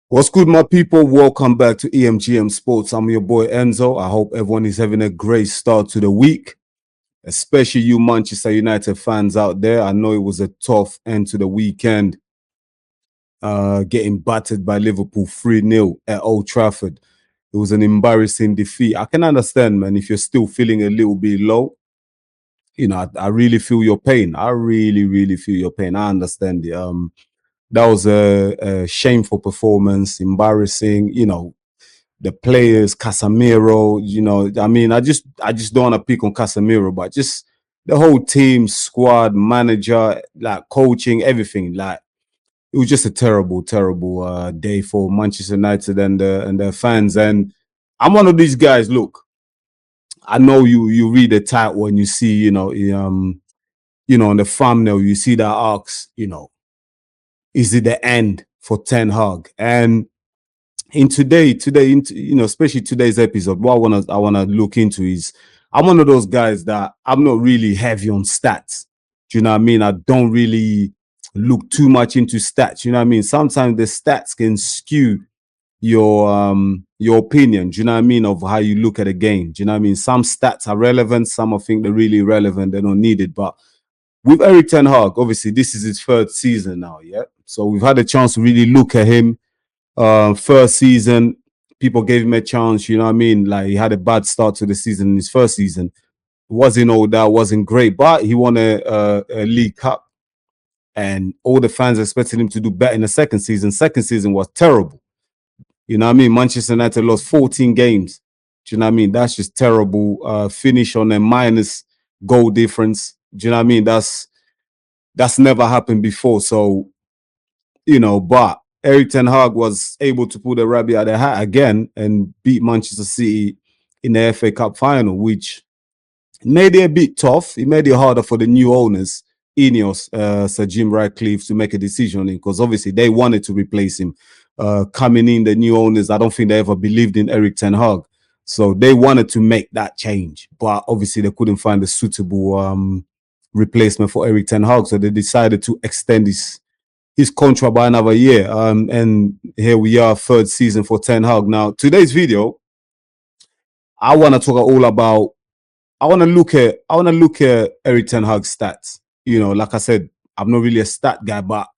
What's good, my people? Welcome back to EMGM Sports. I'm your boy Enzo. I hope everyone is having a great start to the week, especially you Manchester United fans out there. I know it was a tough end to the weekend, getting battered by Liverpool 3-0 at Old Trafford. It was an embarrassing defeat. I can understand, man, if you're still feeling a little bit low. I really feel your pain. I really, really feel your pain. I understand it. That was a shameful performance, embarrassing. The players, Casemiro, I just don't want to pick on Casemiro, but just the whole team, squad, manager, like coaching, everything. Like it was just a terrible, terrible day for Manchester United and their fans. And I'm one of these guys. Look, I know you read the title and you see, on the thumbnail, you see that asks, is it the end for Ten Hag? And in especially today's episode, what I wanna look into is I'm one of those guys that I'm not really heavy on stats. Do you know what I mean? I don't really look too much into stats. You know what I mean? Sometimes the stats can skew your opinion. Do you know what I mean? Of how you look at a game. Do you know what I mean? Some stats are relevant, some I think they're really irrelevant, they're not needed. But with Eric Ten Hag, obviously this is his third season now, yeah. So we've had a chance to really look at him. First season, people gave him a chance. You know what I mean? Like he had a bad start to the season in his first season. Wasn't all that, wasn't great, but he won a League Cup, and all the fans expected him to do better in the second season. Second season was terrible. You know what I mean? Manchester United lost 14 games. Do you know what I mean? That's just terrible. Finish on a minus goal difference. Do you know what I mean? That's never happened before. So but Eric Ten Hag was able to pull the rabbit out of the hat again and beat Manchester City in the FA Cup final, which made it a bit tough. It made it harder for the new owners, Ineos, Sir Jim Ratcliffe, to make a decision on him because obviously they wanted to replace him. Coming in, the new owners, I don't think they ever believed in Eric Ten Hag. So they wanted to make that change, but obviously they couldn't find a suitable replacement for Eric Ten Hag. So they decided to extend his contract by another year. And here we are, third season for Ten Hag. Now, today's video, I want to talk all about. I want to look at Eric Ten Hag's stats. Like I said, I'm not really a stat guy, but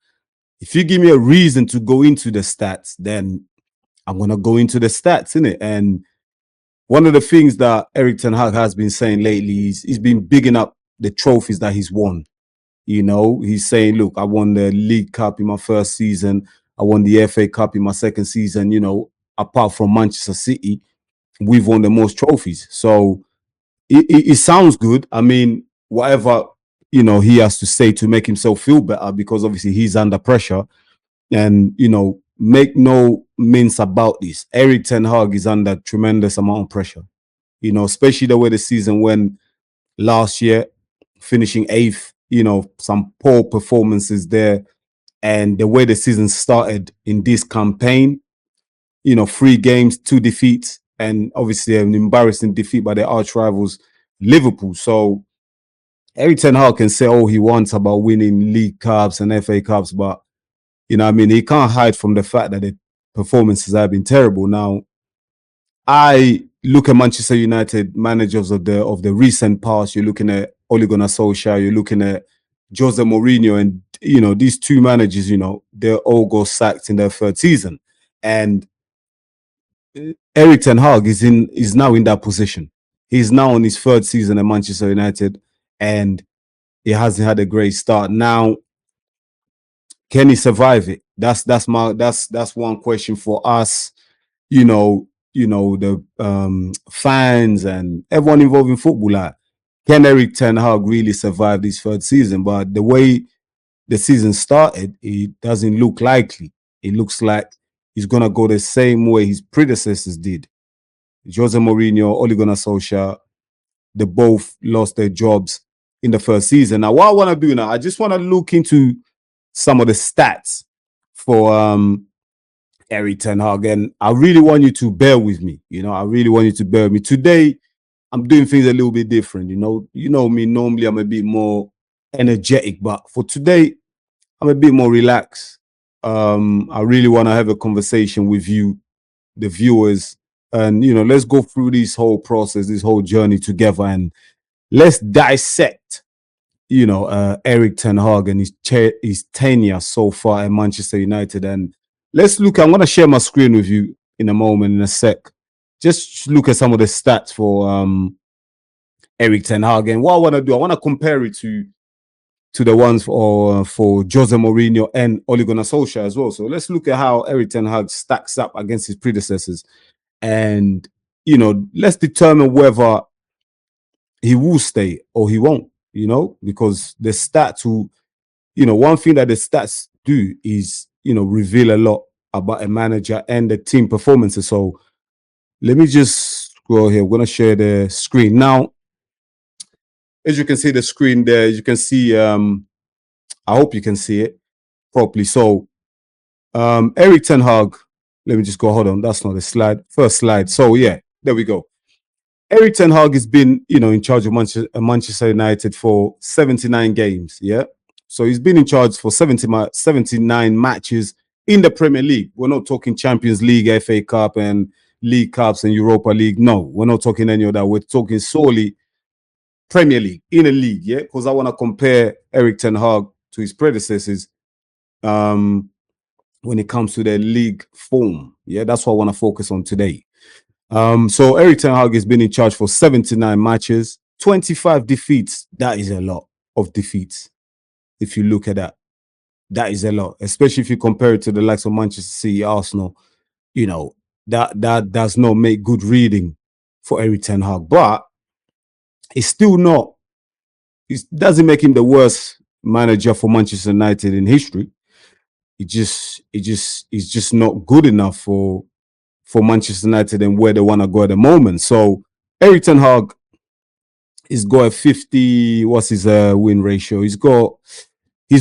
if you give me a reason to go into the stats, then I'm gonna go into the stats, innit? And one of the things that Eric Ten Hag has been saying lately is he's been bigging up the trophies that he's won. He's saying, look, I won the League Cup in my first season. I won the FA Cup in my second season. Apart from Manchester City, we've won the most trophies. So it sounds good. I mean, whatever, he has to say to make himself feel better because obviously he's under pressure. And, make no mince about this. Eric Ten Hag is under tremendous amount of pressure, especially the way the season went last year, finishing eighth, some poor performances there. And the way the season started in this campaign, 3 games, 2 defeats, and obviously an embarrassing defeat by their arch rivals, Liverpool. So Eric Ten Hag can say all he wants about winning League Cups and FA Cups, but he can't hide from the fact that the performances have been terrible. Now, I look at Manchester United managers of the recent past. You're looking at Ole Gunnar Solskjaer. You're looking at Jose Mourinho, and these two managers. They all got sacked in their third season, and Eric Ten Hag is now in that position. He's now on his third season at Manchester United, and he hasn't had a great start. Now, can he survive it? That's one question for us. The fans and everyone involved in football. Like, can Eric Ten Hag really survive this third season? But the way the season started, it doesn't look likely. It looks like he's gonna go the same way his predecessors did. Jose Mourinho, Ole Gunnar Solskjaer, they both lost their jobs in the first season. Now, what I want to do now, I just want to look into some of the stats for Eric Ten Hag, and I really want you to bear with me. I really want you to bear with me. Today, I'm doing things a little bit different. You know me. Normally, I'm a bit more energetic, but for today, I'm a bit more relaxed. I really want to have a conversation with you, the viewers, and let's go through this whole process, this whole journey together, and let's dissect Eric Ten Hag and his tenure so far at Manchester United. And let's look. I'm going to share my screen with you in a moment, in a sec. Just look at some of the stats for Eric Ten Hag. And what I want to do, I want to compare it to the ones for Jose Mourinho and Ole Gunnar Solskjaer as well. So let's look at how Eric Ten Hag stacks up against his predecessors, and let's determine whether he will stay or he won't. Because the stats will, one thing that the stats do is reveal a lot about a manager and the team performances. So let me just scroll here. We're gonna share the screen now. As you can see the screen there, you can see. I hope you can see it properly. So Eric Ten Hag. Let me just go. Hold on, that's not the slide. First slide. So yeah, there we go. Eric Ten Hag has been, in charge of Manchester United for 79 games. Yeah. So he's been in charge for 79 matches in the Premier League. We're not talking Champions League, FA Cup, and League Cups and Europa League. No, we're not talking any of that. We're talking solely Premier League, in a league. Yeah. Because I want to compare Eric Ten Hag to his predecessors when it comes to their league form. Yeah. That's what I want to focus on today. So Eric Ten Hag has been in charge for 79 matches, 25 defeats. That is a lot of defeats. If you look at that, that is a lot, especially if you compare it to the likes of Manchester City, Arsenal. That does not make good reading for Eric Ten Hag. But it's still not. It doesn't make him the worst manager for Manchester United in history. It's just not good enough for Manchester United and where they want to go at the moment. So Eric Ten Hag has got a 50. What's his win ratio? His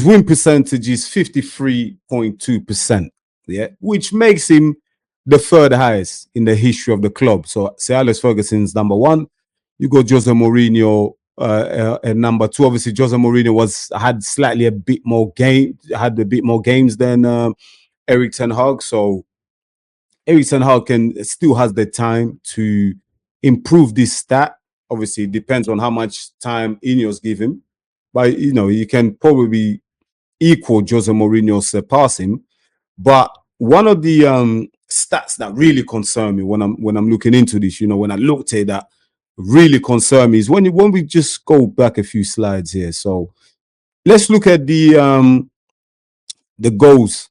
win percentage is 53.2%. Yeah, which makes him the third highest in the history of the club. So Sir Alex Ferguson's number one. You got Jose Mourinho at number two. Obviously, Jose Mourinho had a bit more games than Eric Ten Hag. So Eric Ten Hag still has the time to improve this stat. Obviously, it depends on how much time Ineos give him. But, you can probably equal Jose Mourinho, surpass him. But one of the stats that really concern me when I'm looking into this, when I looked at that, really concern me is when we just go back a few slides here. So let's look at the goals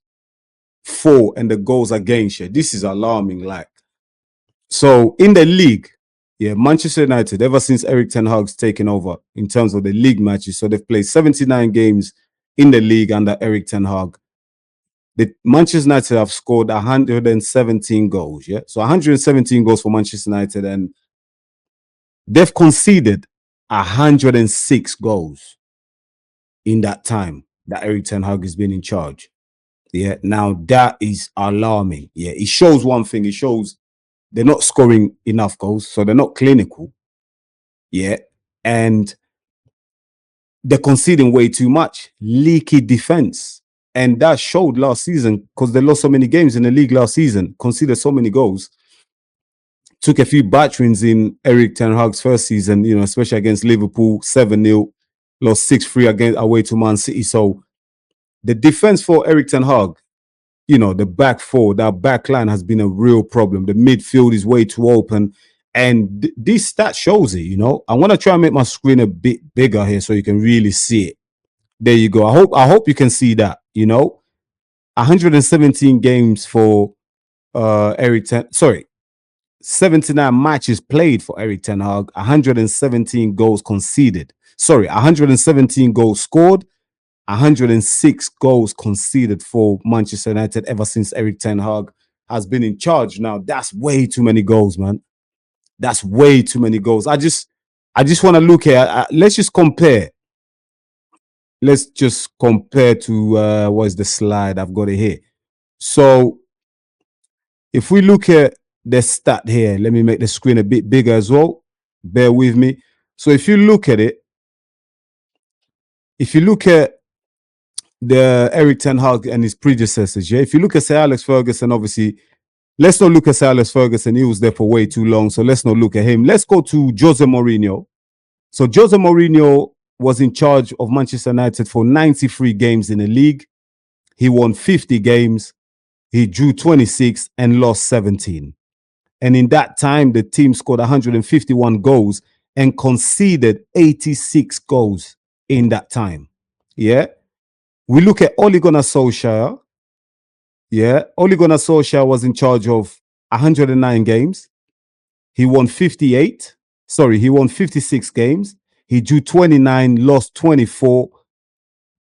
for and the goals against. Yeah, this is alarming. So in the league, yeah, Manchester United, ever since Eric Ten Hag's taken over in terms of the league matches, so they've played 79 games in the league under Eric Ten Hag. The Manchester United have scored 117 goals. Yeah, so 117 goals for Manchester United, and they've conceded 106 goals in that time that Eric Ten Hag has been in charge. Yeah, now that is alarming. Yeah, it shows one thing. It shows they're not scoring enough goals, so they're not clinical. Yeah, and they're conceding way too much. Leaky defense. And that showed last season because they lost so many games in the league last season, conceded so many goals. Took a few batterings in Eric Ten Hag's first season, especially against Liverpool, 7-0, lost 6-3 away to Man City. So the defense for Eric Ten Hag, the back four, that back line has been a real problem. The midfield is way too open. And this stat shows it, I'm going to try and make my screen a bit bigger here so you can really see it. There you go. I hope you can see that, 117 games for Eric Ten, 79 matches played for Eric Ten Hag, 117 goals conceded. 117 goals scored, 106 goals conceded for Manchester United ever since Eric Ten Hag has been in charge. Now, that's way too many goals, man. That's way too many goals. I just want to look at, let's just compare. Let's just compare to, what is the slide? I've got it here. So if we look at the stat here, let me make the screen a bit bigger as well. Bear with me. So if you look at it, if you look at the Eric Ten Hag and his predecessors. Yeah, if you look at Sir Alex Ferguson, obviously, let's not look at Sir Alex Ferguson. He was there for way too long, so let's not look at him. Let's go to Jose Mourinho. So Jose Mourinho was in charge of Manchester United for 93 games in the league. He won 50 games. He drew 26 and lost 17. And in that time, the team scored 151 goals and conceded 86 goals in that time. Yeah. We look at Ole Gunnar Solskjaer. Yeah. Ole Gunnar Solskjaer was in charge of 109 games. He won 58. Sorry, he won 56 games. He drew 29, lost 24.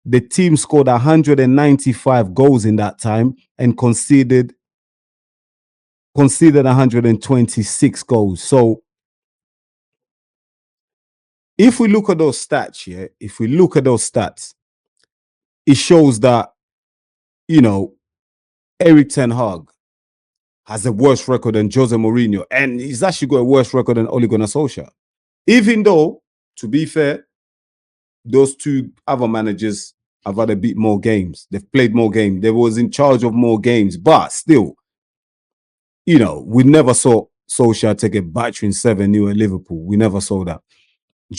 The team scored 195 goals in that time and conceded 126 goals. So if we look at those stats, yeah, if we look at those stats, it shows that, you know, Eric Ten Hag has a worse record than Jose Mourinho, and he's actually got a worse record than Ole Gunnar Solskjaer. Even though, to be fair, those two other managers have had a bit more games. They've played more games. They was in charge of more games, but still, you know, we never saw Solskjaer take a battering 7-0 at Liverpool. We never saw that.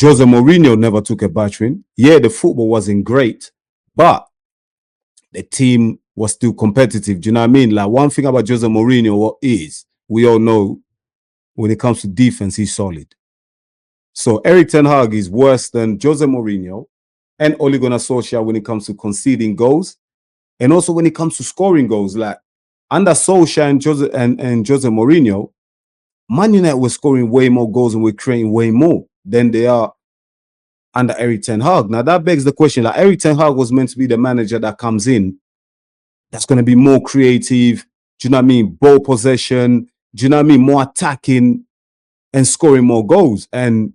Jose Mourinho never took a battering. Yeah, the football wasn't great, but the team was still competitive. Do you know what I mean? Like, one thing about Jose Mourinho is, we all know, when it comes to defense, he's solid. So Eric Ten Hag is worse than Jose Mourinho and Ole Gunnar Solskjaer when it comes to conceding goals, and also when it comes to scoring goals. Like, under Solskjaer and Jose Mourinho, Man United was scoring way more goals and we're creating way more than they are under Eric Ten Hag. Now that begs the question: like, Eric Ten Hag was meant to be the manager that comes in, that's going to be more creative. Do you know what I mean? Ball possession. Do you know what I mean? More attacking and scoring more goals. And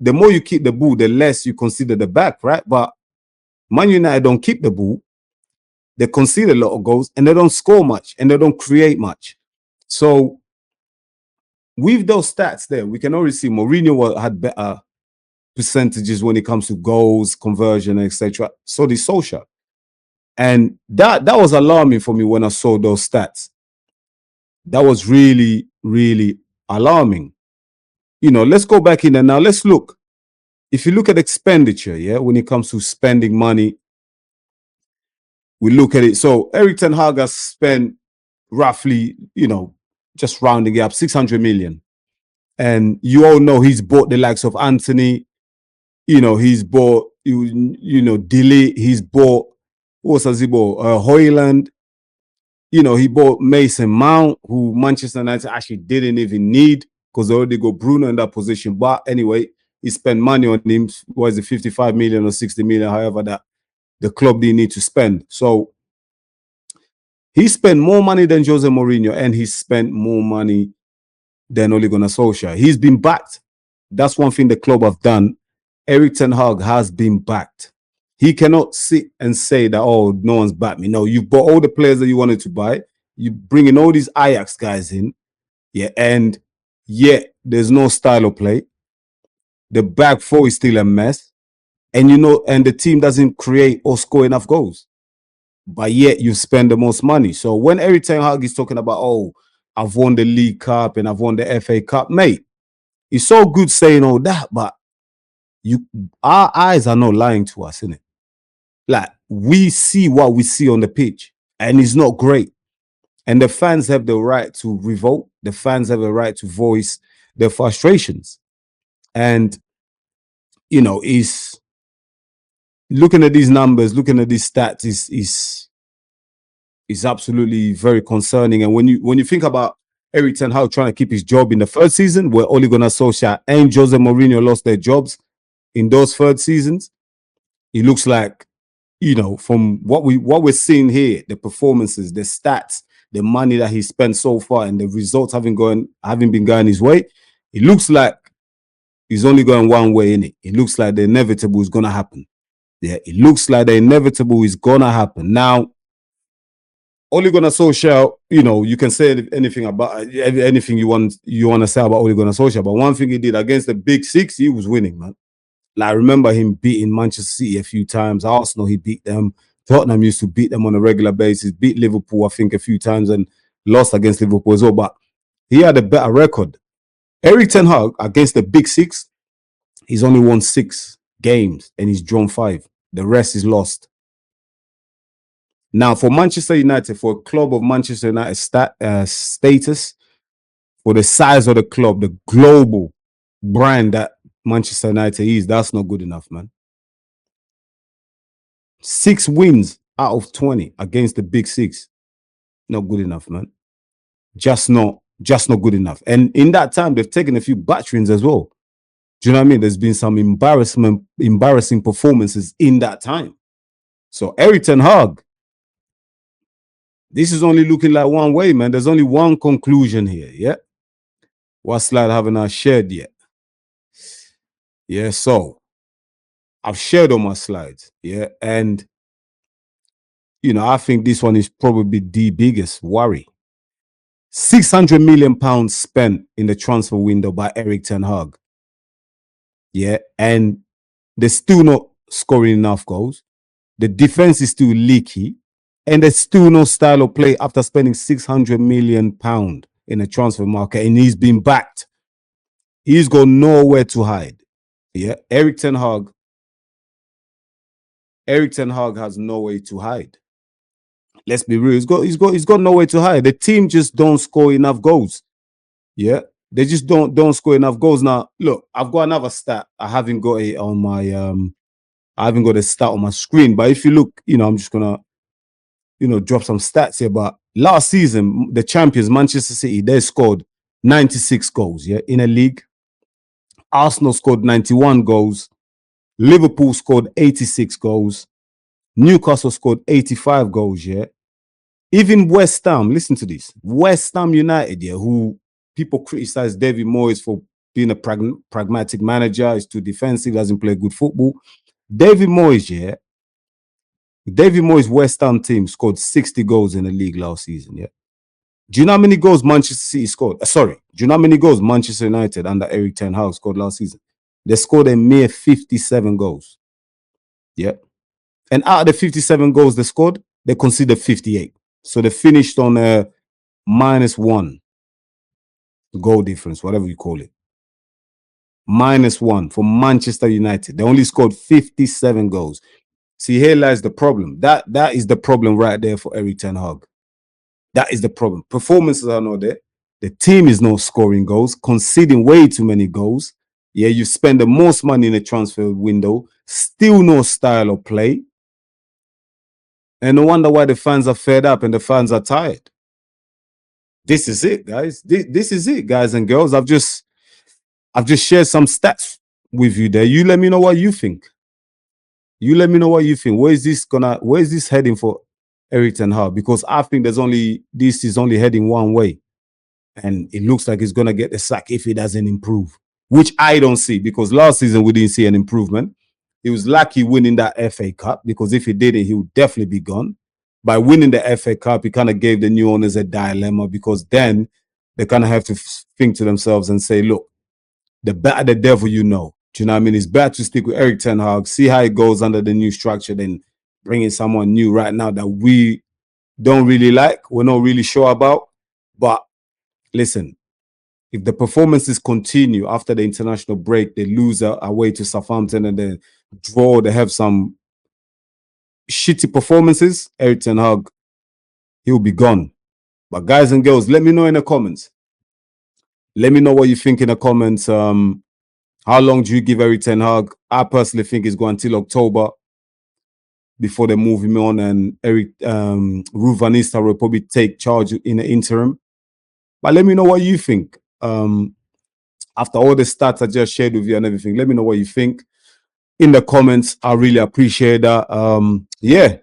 the more you keep the ball, the less you consider the back, right? But Man United don't keep the ball. They concede a lot of goals and they don't score much and they don't create much. So with those stats there, we can already see Mourinho had better percentages when it comes to goals, conversion, etc. So did Solskjaer. And that was alarming for me when I saw those stats. That was really, really alarming. You know, let's go back in there now. Let's look. If you look at expenditure, yeah, when it comes to spending money, we look at it. So Eric Ten Hag has spent roughly, you know, just rounding it up, 600 million. And you all know he's bought the likes of Anthony, you know, he's bought, you know, Dilly, he's bought, what has he bought? Hoyland, you know, he bought Mason Mount, who Manchester United actually didn't even need because they already got Bruno in that position. But anyway, he spent money on him, was it 55 million or 60 million, however that the club didn't need to spend. So he spent more money than Jose Mourinho and he spent more money than Ole Gunnar Solskjaer. He's been backed. That's one thing the club have done. Eric Ten Hag has been backed. He cannot sit and say that, oh, no one's backed me. No, you've bought all the players that you wanted to buy. You bring in all these Ajax guys in. Yeah, and yet there's no style of play. The back four is still a mess. And you know, and the team doesn't create or score enough goals. But yet you spend the most money. So when Eric Ten Hag is talking about, oh, I've won the League Cup and I've won the FA Cup, mate, it's so good saying all that, but our eyes are not lying to us, innit? Like, we see what we see on the pitch, and it's not great. And the fans have the right to revolt. The fans have the right to voice their frustrations. And, you know, is looking at these numbers, looking at these stats is absolutely very concerning. And when you think about Eric Ten Hag trying to keep his job in the first season, where Ole Gunnar Solskjaer and Jose Mourinho lost their jobs in those third seasons, it looks like, you know, from what we're seeing here, the performances, the stats, the money that he spent so far, and the results haven't been going his way, it looks like he's only going one way in it. It looks like the inevitable is gonna happen. Yeah, it looks like the inevitable is gonna happen. Now, Ole Gunnar Solskjaer, you know, you can say anything about anything you want to say about Ole Gunnar Solskjaer, but one thing he did against the big six, he was winning, man. Like, I remember him beating Manchester City a few times. Arsenal, he beat them. Tottenham used to beat them on a regular basis, beat Liverpool, I think, a few times and lost against Liverpool as well. But he had a better record. Eric Ten Hag against the Big Six, he's only won 6 games and he's drawn 5. The rest is lost. Now, for Manchester United, for a club of Manchester United status, for the size of the club, the global brand that Manchester United is, that's not good enough, man. 6 wins out of 20 against the Big Six, not good enough, man. Just not good enough. And in that time, they've taken a few batterings as well. Do you know what I mean? There's been some embarrassing performances in that time. So Eric Ten Hag, this is only looking like one way, man. There's only one conclusion here, yeah? What slide haven't I shared yet? Yeah, so I've shared all my slides, yeah? And, you know, I think this one is probably the biggest worry. £600 million spent in the transfer window by Eric Ten Hag. Yeah, and they're still not scoring enough goals. The defense is still leaky, and there's still no style of play after spending £600 million in the transfer market, and he's been backed. He's got nowhere to hide. Yeah, Eric Ten Hag has nowhere to hide. Let's be real. He's got nowhere to hide. The team just don't score enough goals. Yeah, they just don't score enough goals. Now, look, I've got another stat. I haven't got it on my I haven't got a stat on my screen, but if you look, you know, I'm just gonna, you know, drop some stats here. But last season, the champions, Manchester City, they scored 96 goals, yeah, in a league. Arsenal scored 91 goals. Liverpool scored 86 goals. Newcastle scored 85 goals, yeah. Even West Ham, listen to this. West Ham United, yeah, who people criticize David Moyes for being a pragmatic manager, is too defensive, doesn't play good football. David Moyes, West Ham team scored 60 goals in the league last season, yeah. Do you know how many goals Manchester City scored? Do you know how many goals Manchester United under Eric Ten Hag scored last season? They scored a mere 57 goals. Yeah. And out of the 57 goals they scored, they conceded 58. So they finished on a -1 goal difference, whatever you call it. -1 for Manchester United. They only scored 57 goals. See, here lies the problem. That is the problem right there for Eric Ten Hag. That is the problem. Performances are not there. The team is not scoring goals, conceding way too many goals. Yeah, you spend the most money in the transfer window, still no style of play. And no wonder why the fans are fed up and the fans are tired. This is it, guys. This is it, guys and girls. I've just shared some stats with you there. You let me know what you think. Where is this heading for Eric Ten Hag? Because I think this is only heading one way. And it looks like he's gonna get the sack if he doesn't improve, which I don't see, because last season we didn't see an improvement. He was lucky winning that FA Cup, because if he didn't, he would definitely be gone. By winning the FA Cup, he kind of gave the new owners a dilemma, because then they kind of have to think to themselves and say, look, the better the devil you know. Do you know what I mean? It's better to stick with Eric Ten Hag, see how it goes under the new structure, than bringing someone new right now that we don't really like, we're not really sure about. But listen, if the performances continue after the international break, they lose away to Southampton and then draw, they have some shitty performances, Eric Ten Hag, he'll be gone. But guys and girls, let me know in the comments. Let me know what you think in the comments. How long do you give Eric Ten Hag? I personally think it's going until October before they move him on, and Ruud van Nistelrooy will probably take charge in the interim. But let me know what you think. After all the stats I just shared with you and everything, let me know what you think in the comments. I really appreciate that. Yeah,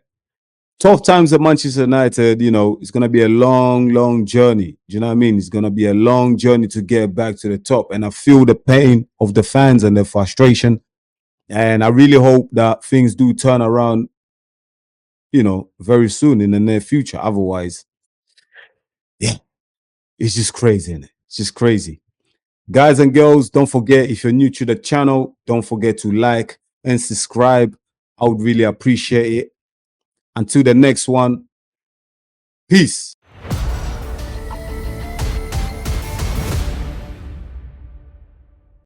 tough times at Manchester United. You know, it's going to be a long journey. Do you know what I mean? It's going to be a long journey to get back to the top. And I feel the pain of the fans and the frustration. And I really hope that things do turn around, you know, very soon in the near future. Otherwise, yeah, it's just crazy, isn't it? It's just crazy. Guys and girls, don't forget, if you're new to the channel, don't forget to like and subscribe. I would really appreciate it. Until the next one, peace.